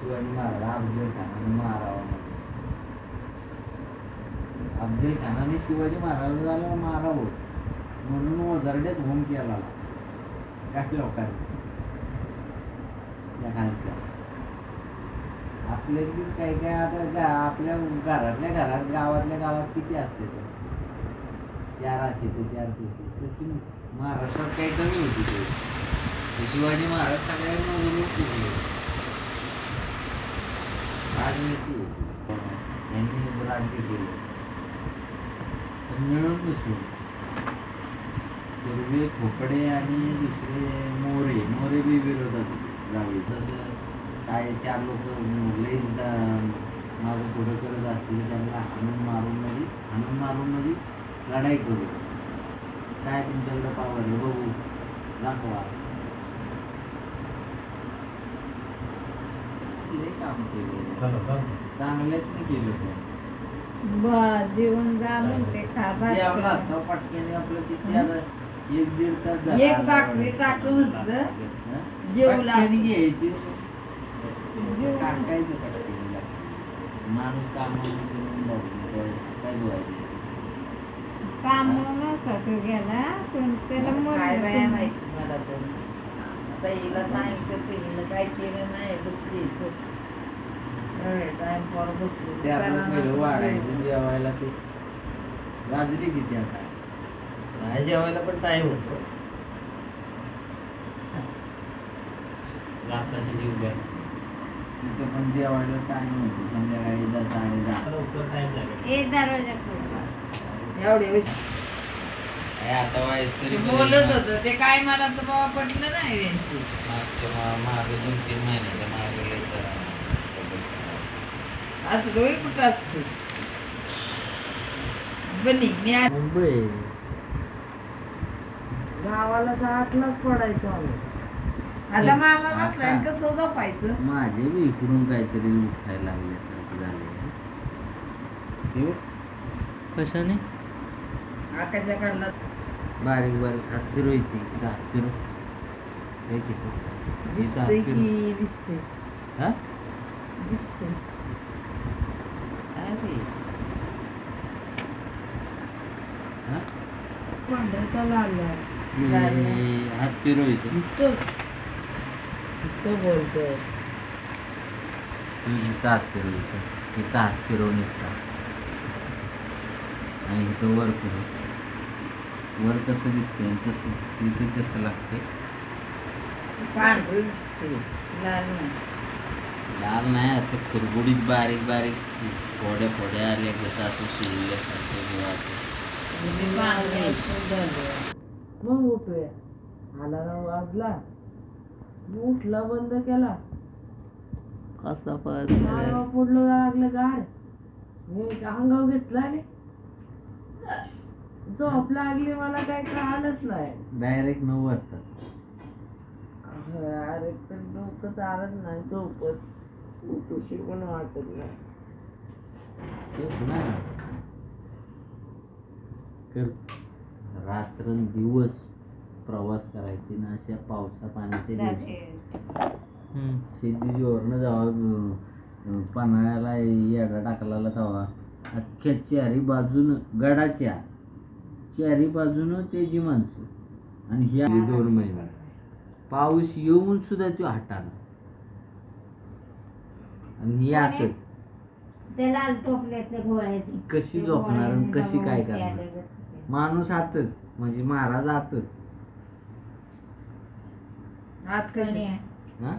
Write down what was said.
शिवाजी महाराज अफजल खानाने मारावा. अफजल खानाने शिवाजी महाराजाला मारावं म्हणून वजरड्यात होम केला काही लोकांनी त्या खालच्या. आपल्यातलीच काय काय आता आपल्या घरातल्या घरात गावातल्या गावात किती असते ते 400 ते 400 तशी महाराष्ट्रात काही कमी होती ते शिवाजी महाराज सगळ्यांना उलट राजनीती यांनी राज्य केलं मिळून मिसळून. सुरवे खोपडे आणि दुसरे मोरे बी विरोधात जावे. तसं काय 4 लोक लईच मागं पुढं करत असतील त्यांना हाणून मारून म्हणजे लढाई करू. काय तुमच्याकडे पावर आहे बघू दाखवा. काम केलं चांगल्याच नाही केलं. जेवण झालं ते जेवला असं पटक्याने आपलं किती आता 1-1.5 तास झाला. एक भाकरी टाकून जेवला घ्यायची टाकायचं पटक्याने माणूस कामाला काय धुवायचं काम नव्हता तो गेला पण त्याला काय माहिती मला तर. आता हिला सांगितलं तर हिला काय केलं नाही बसली टाइम फॉर बसली वाढायचं जेवायला ते गाजरी किती आता नाही जेवायला पण टाइम होतो. आताशी जीव जास्त तिथं पण जेवायला टाइम होतो संध्याकाळी 10-10:30 लवकर टाइम लागेल. एक दरवाजा एवढे आता वाईस तरी बोलत होत ते काय मला तर बाबा पटलं नाही त्यांची. मागे 2-3 महिन्याच्या मागे लई तर असं रोही कुठं असतो बनी मी मुंबई गावाला 8लाच पडायचो आम्ही. आता मामा बसला आता- कसं झोपायचं. माझे बी इकडून काहीतरी उठायला लागल्यासारखं झाले. कशाने आकाच्या काढला बारीक हात फिरवायची हात फिरव हे किती दिसतंय की दिसतंय हा दिसतंय. काय ते हा पंढरपूरला आलं हे हात फिरवायचं तो बोलतोय इथं हात फिरवायचं इथं हात फिरवून असतात आणि इथं वर फिरव वर कसं दिसतंय तसं इथे कसं लागते पांढरी दिसते लाल नाही. लाल नाही असं खुरबुडीत बारीक बारीक फोड्या आल्या कसं असं शिरल्यासारखं किंवा असं मग उठूया अलाराम वाजला उठला बंद केला कसा पडलो लागलं गार मी अंगाव घेतला आणि झोप लागली मला काही कळालंच नाही. डायरेक्ट 9 वाजता अरे तर डोकं चालत नाही झोपत उठूशी पण वाटत नाही. तेच ना रात्रंदिवस प्रवास करायचे ना अशा पावसा पाण्याच्या दिवसात शेतीवरनं जावा पन्हाळ्याला येडा टाकला जावा अख्ख्या 4ही बाजूनं गडाच्या 4ही बाजूनं त्याची माणसं आणि ह्या 2 महिने पाऊस येऊन सुद्धा तो हटाला आणि ही आतच ते लाल टोपल्यातले गोळ्याचे कशी झोपणार आणि कशी काय करणार. माणूस आतच म्हणजे महाराज आतच आज कशी कोणी आहे? हा